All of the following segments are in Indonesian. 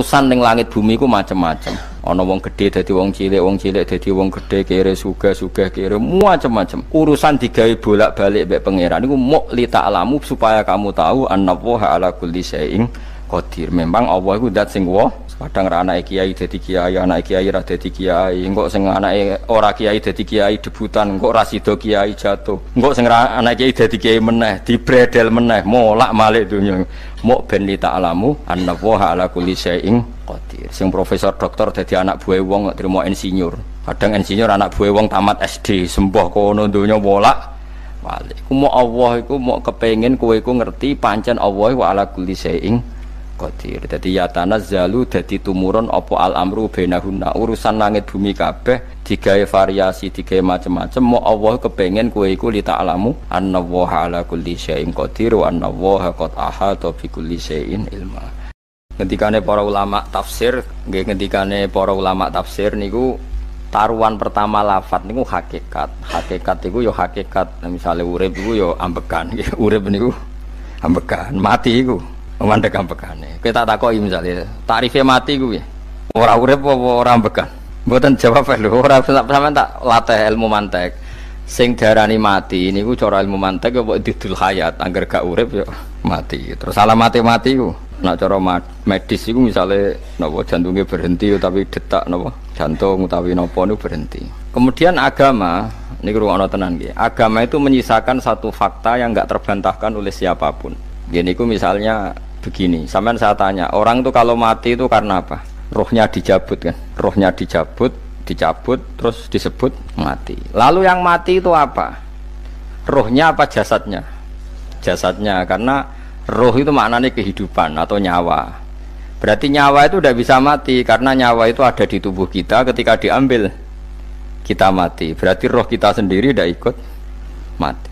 urusan ning langit bumi ku macam-macam. Ana wong gedhe dadi wong cilik dadi wong gedhe, kere sugih kere macam-macam. Urusan digawe bolak-balik mbek pangeran niku muk li ta'lamu supaya kamu tahu annallaha ala kulli syai'in qadir. Memang Allah iku zat sing kadang ra anake kiai dadi kiai, anake kiai ra dadi kiai, engko sing anake ora kiai dadi kiai debutan, engko ra sida kiai jatuh, engko sing ra anake kiai dadi kiai meneh, dibredel meneh, molak-malik donya. Muk ben li ta'lamu annallaha ala kulli syai'in qadir. Sing profesor doktor dadi anak buah wong kok trimo insinyur. Kadang insinyur anak buah wong tamat SD, sembah kono donya molak-malik. Ku muk Allah iku muk kepengin kowe iku ngerti pancen Allah wa ala kulli syai'in qadir. Dadi ya tanazzalu dadi tumurun apa al amru bainahunna, urusan langit bumi kabeh digawe variasi, digawe macam-macam. Mo Allah kepengin kowe iku li ta'lamu annallaha ala kulli syai'in qadir wa annallaha qad ahata bi kulli syai'in ilma. Ngendikane para ulama tafsir, nggih ngendikane para ulama tafsir niku taruhan pertama lafat niku hakikat. Hakikat iku ya hakikat. Misale urip iku ya ambekan, nggih. Urip niku ambekan, mati iku mandek ambekane. Kita takoki misale, tarife mati kuwi. Ora urip apa ora ambekan? Mboten jawab lho, ora sampean tak latih ilmu mantek. Sing diarani mati niku cara ilmu mantek apa didul hayat, angger gak urip ya mati. Terus alamat mati ku. Nek cara medis iku misale napa jantungnya berhenti tapi detak napa jantung utawi napa niku berhenti. Kemudian agama niku ruwono tenan nggih. Agama itu menyisakan satu fakta yang enggak terbantahkan oleh siapapun. Gini ku misalnya begini, sampean saya tanya, orang tuh kalau mati itu karena apa? Rohnya dicabut kan? Rohnya dicabut, terus disebut mati. Lalu yang mati itu apa? Rohnya apa jasadnya? Jasadnya, karena roh itu maknanya kehidupan atau nyawa. Berarti nyawa itu tidak bisa mati, karena nyawa itu ada di tubuh kita, ketika diambil kita mati. Berarti roh kita sendiri tidak ikut mati.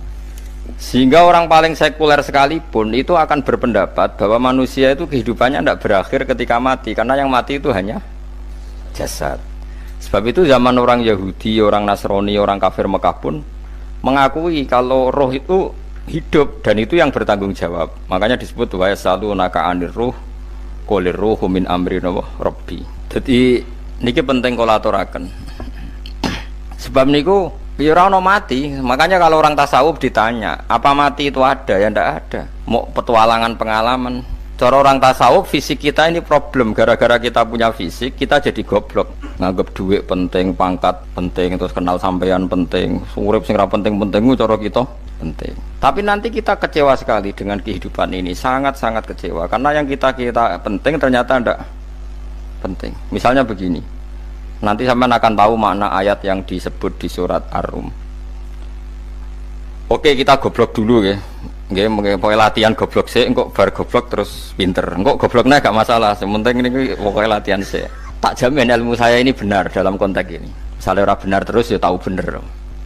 Sehingga orang paling sekuler sekalipun itu akan berpendapat bahwa manusia itu kehidupannya tidak berakhir ketika mati, karena yang mati itu hanya jasad. Sebab itu zaman orang Yahudi, orang Nasrani, orang kafir Mekah pun mengakui kalau roh itu hidup dan itu yang bertanggung jawab. Makanya disebut wa yasalunaka anir ruh qolir ruhu min amri rabbi. Jadi niki penting kula aturaken. Sebab niku ora ono mati, makanya kalau orang tasawuf ditanya, apa mati itu ada? Ya ndak ada. Mau petualangan pengalaman. Cara orang tasawuf fisik kita ini problem, gara-gara kita punya fisik, kita jadi goblok. Nganggep duit penting, pangkat penting, terus kenal sampean penting, urip sing ra penting-penting cara kita penting. Tapi nanti kita kecewa sekali dengan kehidupan ini, sangat-sangat kecewa karena yang kita penting ternyata ndak penting. Misalnya begini. Nanti sampean akan tahu makna ayat yang disebut di surat Ar-Rum. Oke, kita goblok dulu ya. Nggih, pokoke latihan goblok sik, engko bar goblok terus pinter. Engko gobloknya gak masalah, sementing ini pokoke latihan sik. Tak jamin ilmu saya ini benar dalam konteks ini. Misalnya ora benar terus ya tahu bener.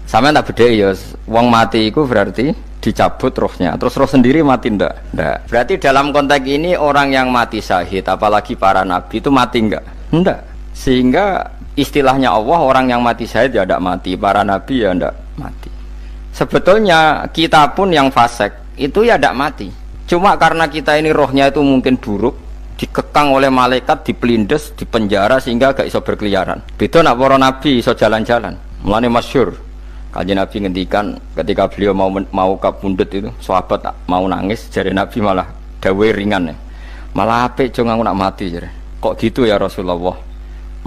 Sampean tak bedheki ya, wong mati iku berarti dicabut rohnya. Terus roh sendiri mati ndak? Ndak. Berarti dalam konteks ini orang yang mati syahid, apalagi para nabi itu mati enggak? Ndak. Sehingga istilahnya Allah, orang yang mati syahid ya tidak mati, para nabi ya tidak mati. Sebetulnya kita pun yang fasik itu ya tidak mati. Cuma karena kita ini rohnya itu mungkin buruk, dikekang oleh malaikat, dipelindes, dipenjara sehingga gak iso berkeliaran. Beda nak para nabi iso jalan-jalan. Mulane masyhur Kanjeng Nabi ngendikan ketika beliau mau kabundut itu, sahabat mau nangis, jare Nabi malah dawe ringan ya. Malah apik cung aku nak mati jare. Kok gitu ya Rasulullah?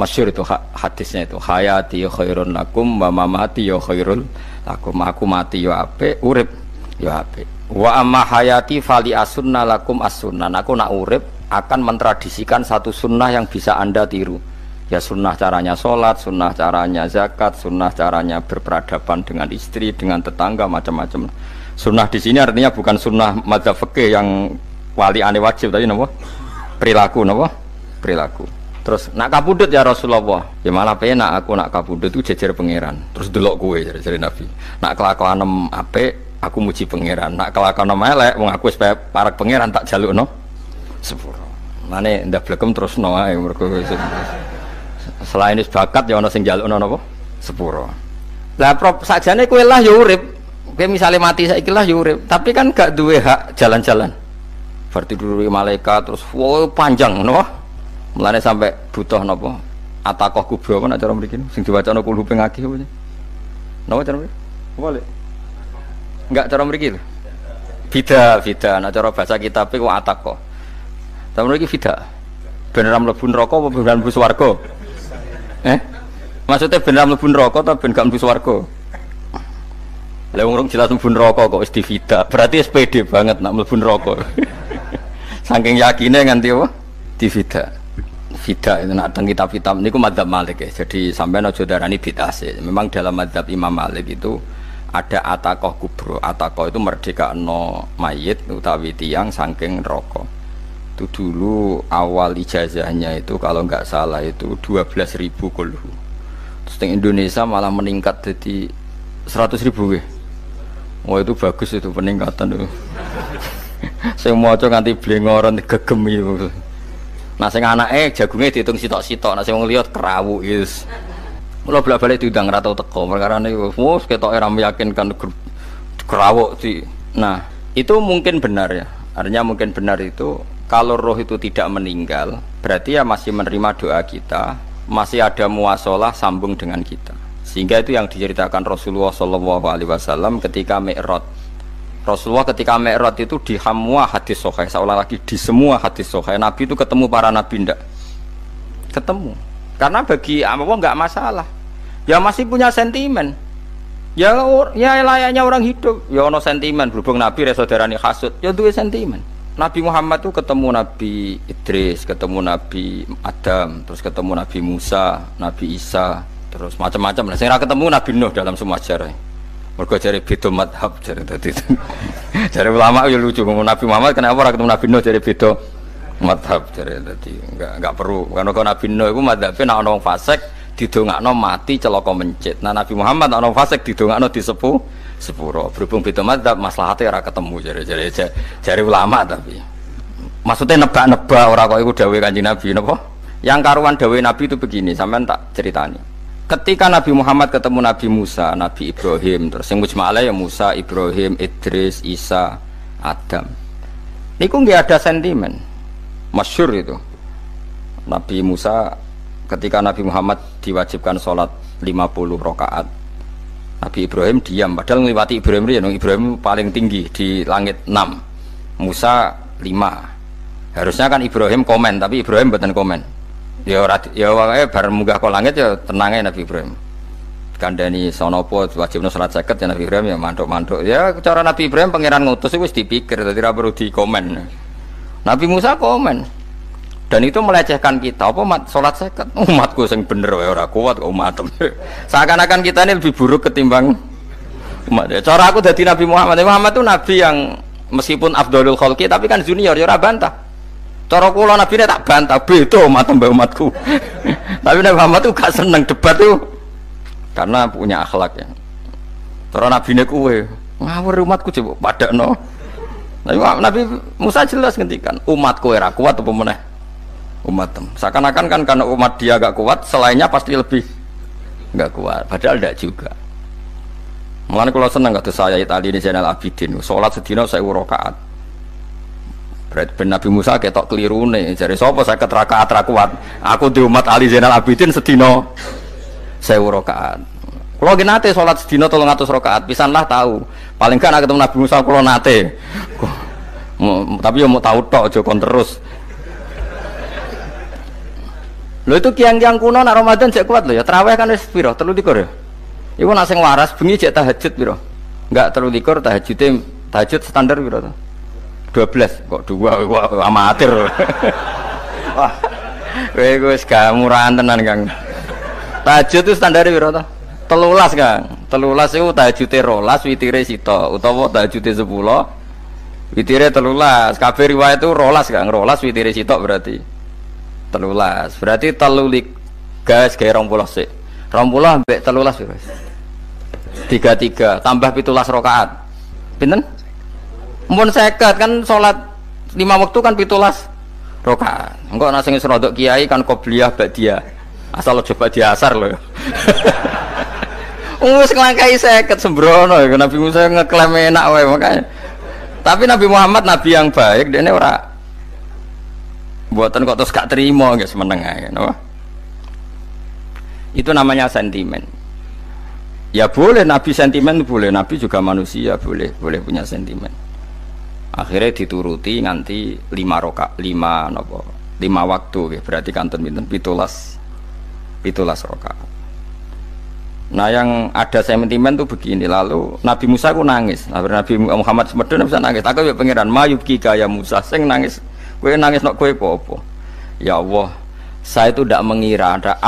Masyhur itu hadisnya itu, hayati khairun lakum wa mamati ya khairul lakum. Aku mati ya apik, urip ya apik. Wa amma hayati fali asunna lakum as-sunnah. Aku nak urip akan mentradisikan satu sunnah yang bisa Anda tiru. Ya sunnah caranya sholat, sunnah caranya zakat, sunnah caranya berperadaban dengan istri, dengan tetangga, macam-macam. Sunnah di sini artinya bukan sunnah madzhab fikih yang wali ane wajib tadi, napa? Perilaku, napa? Perilaku. Terus nak kabudut ya Rasulullah, ya malah penak aku nak kabudut itu jejer pangeran. Terus delok kowe jare Nabi. Nak kelakuan apik, aku muji pangeran. Nak kelakuan elek, wong aku wis parek pangeran tak jalukno sepuro. Mane ndak blekem terusno ae mergo selain is bakat ya ana sing jalukno napa? Sepuro. Lah sakjane kowe lah ya urip. Kowe misale mati saiki lah ya urip, tapi kan gak duwe hak jalan-jalan. Berarti dulu malaikat terus panjang napa? Mulane sampai butuh napa? Atakoh kubro apa nek cara mriki sing diwacana kulhu ping akeh apa? Napa cara mriki? Apa lek? Enggak cara mriki lho. Fida, nek cara bahasa kitab iku atakoh. Cara mriki fida. Ben ora mlebu neraka apa ben mlebu swarga? Maksudnya ben ora mlebu neraka ta ben gak mlebu swarga? Lah wong jelas mlebu neraka kok wis divida. Berarti SPD banget nak mlebu neraka. Saking yakine nganti apa? Divida. Vida itu nak teng kitab-kitab niku madzhab Malik ya. Jadi sampean aja darani bid'ah sih. Memang dalam madzhab Imam Malik itu ada atakoh kubro. Atakoh itu merdekakno mayit utawi tiyang saking neraka. Itu dulu awal ijazahnya itu kalau nggak salah itu 12.000 kulhu. Terus di Indonesia malah meningkat jadi 100.000 ya. Wah itu bagus itu peningkatan itu. Saya mau coba nganti blengoran gegem itu. Nah sing anake jagunge diitung sitok-sitok, nah sing wong liya kerawu wis. Mula bolak-balik diundang ra tau teko, perkara niku wis ketoke ra meyakinkan kerawuk sih. Nah, itu mungkin benar ya. Artinya mungkin benar itu kalau roh itu tidak meninggal, berarti ya masih menerima doa kita, masih ada muwasalah sambung dengan kita. Sehingga itu yang diceritakan Rasulullah SAW ketika Mi'raj. Rasulullah ketika Mi'raj itu di semua hadis sahih, seolah lagi di semua hadis sahih Nabi itu ketemu para nabi ndak? Ketemu. Karena bagi Allah enggak masalah. Ya masih punya sentimen. Ya layaknya orang hidup. Ya ono sentimen berhubung Nabi saudarane hasud, ya duwe sentimen. Nabi Muhammad itu ketemu Nabi Idris, ketemu Nabi Adam, terus ketemu Nabi Musa, Nabi Isa, terus macam-macam. Sing ra ketemu Nabi Nuh dalam semua sejarah. Mergo jare beda madhab jare dadi. Jare ulama ya lucu ngomong Nabi Muhammad kenapa ora ketemu Nabi Nuh jare beda madhab jare dadi enggak perlu. Karena kalau Nabi Nuh iku madhabe nek ana wong fasik didongakno mati celaka mencit. Nah Nabi Muhammad ana wong fasik didongakno sepuro. Berhubung beda madhab maslahate ora ketemu jare ulama tapi. Maksudnya nebak-nebak ora kok iku dawuhe Kanjeng Nabi napa? Yang karuan dawuhe Nabi itu begini, sampean tak ceritani. Ketika Nabi Muhammad ketemu Nabi Musa, Nabi Ibrahim, terus yang mujma'alah ya Musa, Ibrahim, Idris, Isa, Adam. Niku nggak ada sentimen, masyhur itu. Nabi Musa ketika Nabi Muhammad diwajibkan sholat 50 rakaat, Nabi Ibrahim diam, padahal ngliwati Ibrahim ya, Ibrahim paling tinggi di langit 6, Musa 5. Harusnya kan Ibrahim komen, tapi Ibrahim bukan komen. Ya wae bar munggah ke langit ya tenang ae Nabi Ibrahim. Kandhani sonopo wajibna salat 50 ya Nabi Ibrahim ya mantuk-mantuk. Ya cara Nabi Ibrahim pangeran ngutus wis dipikir dadi ora perlu dikomen. Nabi Musa komen. Dan itu melecehkan kita. Apa salat 50? Umatku sing bener wae ora kuat kok umatem. Seakan-akan kita ini lebih buruk ketimbang umat. Cara aku dadi Nabi Muhammad. Muhammad itu nabi yang meskipun afdhalul khalqi tapi kan junior ya ora bantah. Cara kula Nabi ini tak bantah, beda umat mbak umatku. Tapi Nabi Muhammad itu gak seneng debat itu karena punya akhlak ya. Cara Nabi ini kuwe ngawur umatku coba padakno. Nabi Musa jelas ngendikan umatku ora kuat apa meneh umatem. Seakan-akan kan karena umat dia gak kuat, selainnya pasti lebih gak kuat. Padahal tidak juga. Mulane kula seneng kados saya Ali di Zainal Abidin, salat sedina 1000 rakaat. Berarti ben Nabi Musa ketok kelirune jare sapa 50 rakaat ra kuat. Aku di umat Ali Zainal Abidin sedina 1000 rakaat. Kula nggih nate salat sedina 300 rakaat, pisanlah tahu. Paling kan ketemu Nabi Musa kula nate. Tapi ya mau tahu tok aja kon terus. Lho itu kiang-kiang kuno nak Ramadan cek kuat lho ya. Tarawih kan wis piro? 23 ya. Iku nak sing waras bengi cek tahajud piro? Enggak 23 tahajud standar piro to? 12 kok 2 amatir. Wah. Kowe wis gak murahan tenan Kang. Tahajud itu standare piro to? 13 Kang. 13 iku tahajude 12 witire sita utawa tahajude 10 witire 13. Kabeh riwayat itu 12 Kang. 12 witire sita berarti 13. Berarti 3 gas gawe 20 sik. 20 ambek 13 piro? 33 tambah 17 rakaat. Pinten? Mun 50 kan salat 5 waktu kan 17 rakaat. Engko ana sing wis rodok kiai kan qobliyah ba'diyah. Asal coba diasar lho. Wis nglangkai 50 sembrono ya Nabi Musa ngeklaim enak wae makanya. Tapi Nabi Muhammad nabi yang baik dene ora Buatan kok terus gak terima nggak semeneng ae, no? Itu namanya sentimen. Ya boleh Nabi sentimen boleh, Nabi juga manusia boleh punya sentimen. Akhirnya dituruti nganti 5 waktu, berarti kanten pinten 17 rakaat. Nah yang ada sentimen tuh begini, lalu Nabi Musa ku nangis, Nabi Muhammad semedon bisa nangis. Aku ya pangeran mayub kika ya Musa, sing nangis, kowe nangis nok kowe apa? Ya Allah, saya itu tidak mengira ada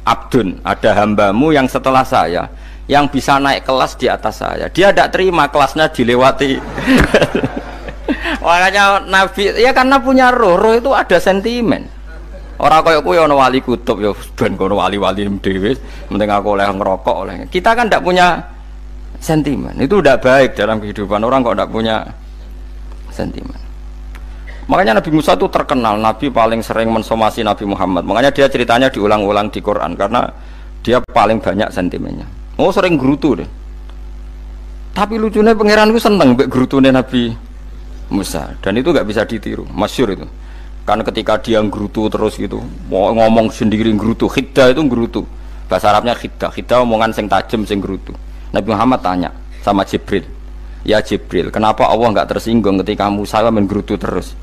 abdun, ada hambamu yang setelah saya yang bisa naik kelas di atas saya. Dia tidak terima kelasnya dilewati. Makanya Nabi ya karena punya roh itu ada sentimen. Orang kaya kowe ana wali kutub ya ben kono wali-wali dhewe, penting aku oleh ngerokok oleh. Kita kan tidak punya sentimen. Itu tidak baik dalam kehidupan orang kok tidak punya sentimen. Makanya Nabi Musa itu terkenal, Nabi paling sering mensomasi Nabi Muhammad. Makanya dia ceritanya diulang-ulang di Quran karena dia paling banyak sentimennya. Oh sering gerutu deh. Tapi lucunya pangeran itu seneng mbek gerutune Nabi Musa dan itu nggak bisa ditiru, masyhur itu. Karena ketika dia nggerutu terus gitu, mau ngomong sendiri nggerutu, khiddah itu nggerutu. Bahasa Arabnya khiddah omongan sing tajem sing nggerutu. Nabi Muhammad tanya sama Jibril, ya Jibril, kenapa Allah nggak tersinggung ketika Musa menggerutu terus?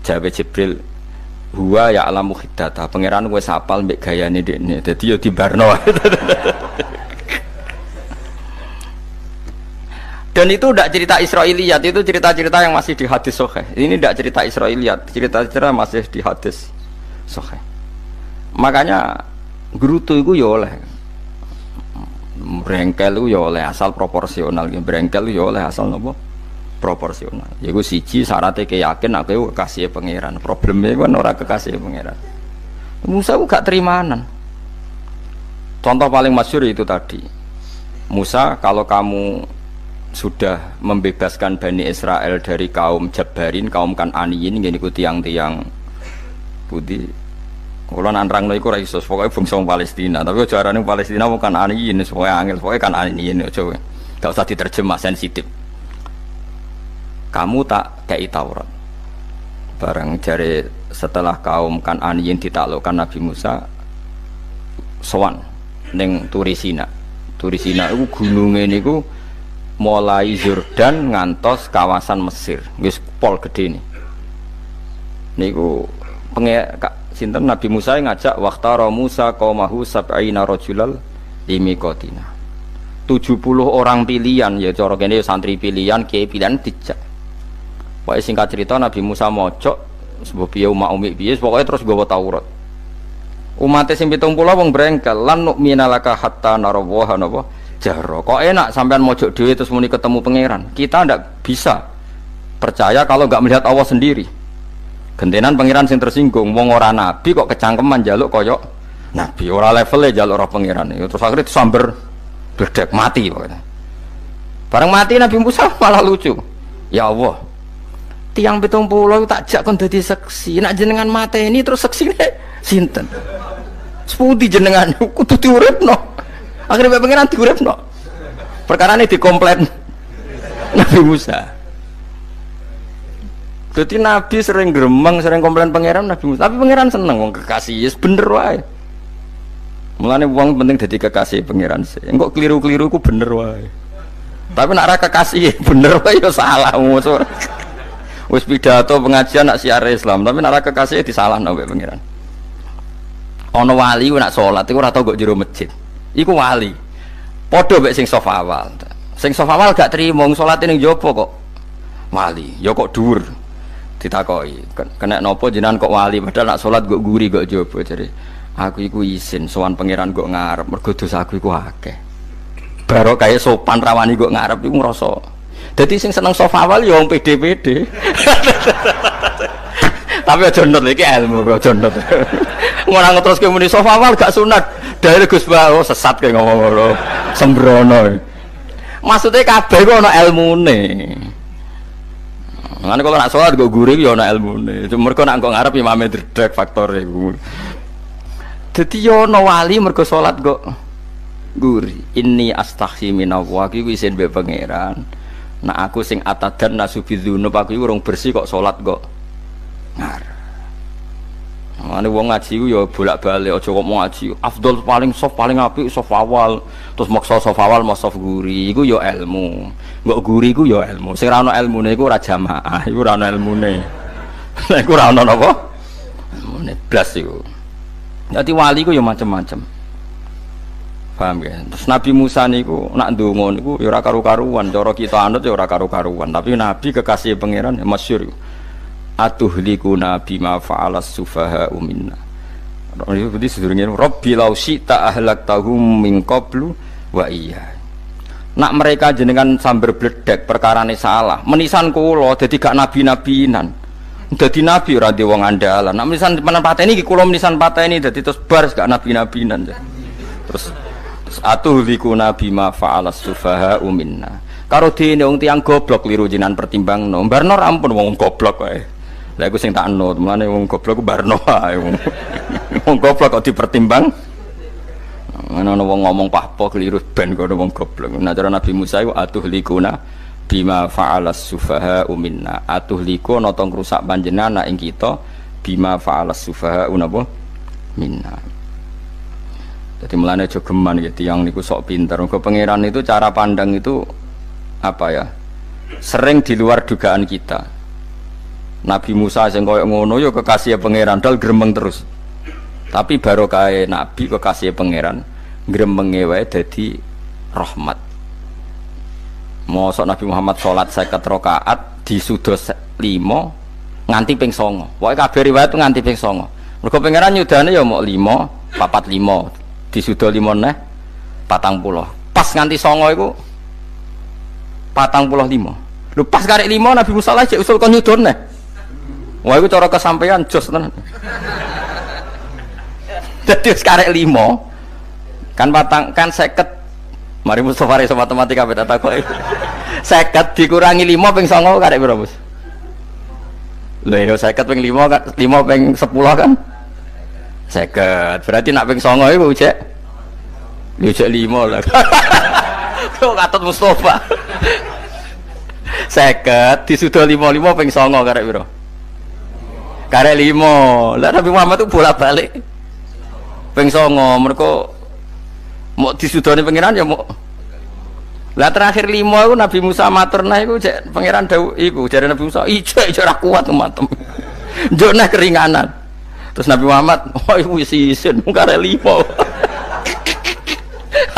Jawab Jibril, huwa ya alamu khiddata, pangeran gue sapal mbek gayane dekne, dadi yo dibarno. Dan itu tidak cerita Israiliyat, itu cerita-cerita yang masih di hadis sahih. Ini tidak cerita Israiliyat, cerita-cerita masih di hadis sahih. Makanya gerutu itu ya oleh, brengkel itu ya oleh asal proporsional, brengkel itu ya oleh asal nopo proporsional. Yaiku siji syaratnya keyakin aku kekasih pangeran. Problemnya kan orang kekasih pangeran. Musa itu gak terimanan. Contoh paling masyhur itu tadi. Musa, kalau kamu sudah membebaskan Bani Israel dari kaum Jabarin, kaum Kan'aniyin, ngene iku tiang-tiang putih. Kalau nanrang iku ora iso, pokoke bangsa Palestina, tapi aja arane Palestina bukan Kan'aniyin, pokoke angel, pokoke Kan'aniyin aja. Enggak usah diterjemah sensitif. Kamu tak kei Taurat. Bareng jare setelah kaum Kan'aniyin ditaklukkan Nabi Musa sowan ning Turisina. Turisina iku gununge niku mulai Yordan ngantos kawasan Mesir, wis pol gede nih. Niku sinten Nabi Musa ngajak waqtara Musa qaumahu sab'ina rajulal limiqatina. 70 orang pilihan ya cara kene santri pilihan, kiai pilihan dijak. Pokoke singkat cerita Nabi Musa mojok sebab piye umat umi piye pokoke terus nggawa Taurat. Umat sing 70 wong brengkel lan nu'mina laka hatta narawaha napa jaro. Kok enak sampean mojok dhewe terus muni ketemu pangeran. Kita ndak bisa percaya kalau nggak melihat Allah sendiri. Gentenan pangeran sing tersinggung, wong ora nabi kok kecangkeman njaluk koyok nabi, ora levele njaluk roh pangeran. Terus akhirnya disamber bledek mati pokoknya. Bareng mati Nabi Musa malah lucu. Ya Allah, tiang 70 tak jak kon dadi seksi. Nek jenengan mateni terus seksine sinten? Sepundi jenengan kudu diuripno. Akhirnya pengen nanti urip no. Perkara ini dikomplain Nabi Musa. Jadi Nabi sering gremeng, sering komplain pangeran Nabi Musa. Tapi pangeran seneng, wong kekasih, yes bener wae. Mulane wong penting dadi kekasih pangeran sih. Engko keliru-keliru ku bener wae. Tapi nek ora kekasih bener wae ya salah. Wis pidato pengajian nak siar Islam, tapi nek ora kekasih disalahno mbek pangeran. Ana wali ku nak salat iku ora tau kok jero masjid. Iku wali. Padha mek sing saf awal. Sing saf awal gak trimo salate ning jaba kok wali. Ya kok dhuwur. Ditakoki, kena napa jenengan kok wali padahal nak salat kok guri kok jaba jare. Aku iku isin sowan pangeran kok ngarep mergo dosa aku iku akeh. Baro kaya sopan rawani kok ngarep iku ngrasa. Dadi sing seneng saf awal ya wong pede-pede. Tapi aja nut iki ilmu kok aja nut. Ora ngeteruske muni saf awal gak sunat. Dari Gus Bawo sesat kayak ngomong ngono, sembrono. Maksudnya kabeh kok ana ilmune. Ngene kalau nak sholat kok gurih ya ana ilmune. Cuma mergo nak kok ngarep imame dredeg faktor iku. Dadi ya ana wali mergo sholat kok gurih. Inni astaghfi minallah iki isin mbek pangeran. Nak aku sing atadan nasubidzunub aku iku urung bersih kok sholat kok ngarep. Mane wong ngaji ku ya bolak-balik aja kok mau ngaji. Afdol paling soft paling apik soft awal, terus maksa soft awal mau soft guri iku ya ilmu. Mbok guri ku ya ilmu. Sing ora ana ilmune iku ora jamaah, iku ora ana ilmune. Lah iku ora ana napa? Ilmune blas iku. Dadi wali ku ya macam-macam. Paham ya? Terus Nabi Musa niku nak ndonga niku ya ora karu-karuan, cara kita anut ya ora karu-karuan, tapi Nabi kekasih pangeran ya masyhur iku. Atuhlikuna bima fa'alas sufaha minna. Itu berarti sedurunge Rabbi law syi'ta ahlaktahum min qablu wa iya. Nak mereka jenengan sambar bledek perkarane salah, menisan kula dadi gak nabi-nabinan. Dadi nabi ora di wong andalan. Nak menisan pateni iki kula menisan pateni dadi terus bar gak nabi-nabinan. Terus atuhlikuna bima fa'alas sufaha minna. Karo dene wong tiyang goblok liru jenengan pertimbangno. Barno rampun wong goblok wae. Lah iku sing tak anut, mulane wong goblok ku barno ae wong. Wong goblok kok dipertimbang. Ana wong ngomong pahpo keliru ben kok wong goblok. Nah cara Nabi Musa iku atuhlikuna bima fa'alas sufaha minna. Atuhliku ana tong rusak panjenengan ing kita bima fa'alas sufaha napa minna. Jadi mulane aja geman ya tiyang niku sok pinter. Mergo pangeran itu cara pandang itu apa ya? Sering di luar dugaan kita. Nabi Musa sing koyo ngono ya kekasih pangeran dal gremeng terus. Tapi barokah Nabi kekasih pangeran gremenge wae dadi rahmat. Mosok Nabi Muhammad salat 50 rakaat disudos 5 nganti ping 9. Pokoke kabeh riwayat nganti ping 9. Mergo pangeran nyudane ya mok 5, 45 disudo 5 neh 40. Pas nganti 9 iku 45. Lho pas karek 5 Nabi Musa lagi usul kon nyudon neh. Wah iku cara kesampaian jos tenan. Dadi wis karek 5 kan patang kan 50. Mari Mustofa iso matematika beta takoki. 50 dikurangi 5 ping 9 karek piro, Bos? Lho ya 50 ping 5 kan 5 ping 10 kan 50. Berarti nak ping 9 iku cek. Yo cek 5 lah. Kok katut Mustofa. 50 disudo 55 ping 9 karek piro? Karek 5. Lah Nabi Muhammad itu bolak-balik ping 9 mergo mau disudoni pangeran ya mau. Lah terakhir 5 iku Nabi Musa matur nah iku cek pangeran dawuh iku jare Nabi Musa ijek ora kuat matem. Njuk nah keringanan. Terus Nabi Muhammad oh iku wis isin karek 5.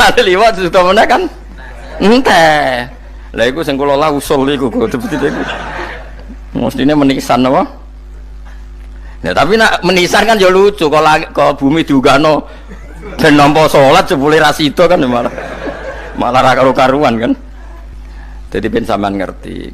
Karek 5 disudoni kan ente. Lah iku sing kula lah usul iku betul-betul iku. Mestine menisan apa? Ya tapi nak menisan kan ya lucu kalau ke bumi diugano dan nampa salat jebule ra sida kan malah ra karo karuan kan. Jadi ben sampean ngerti.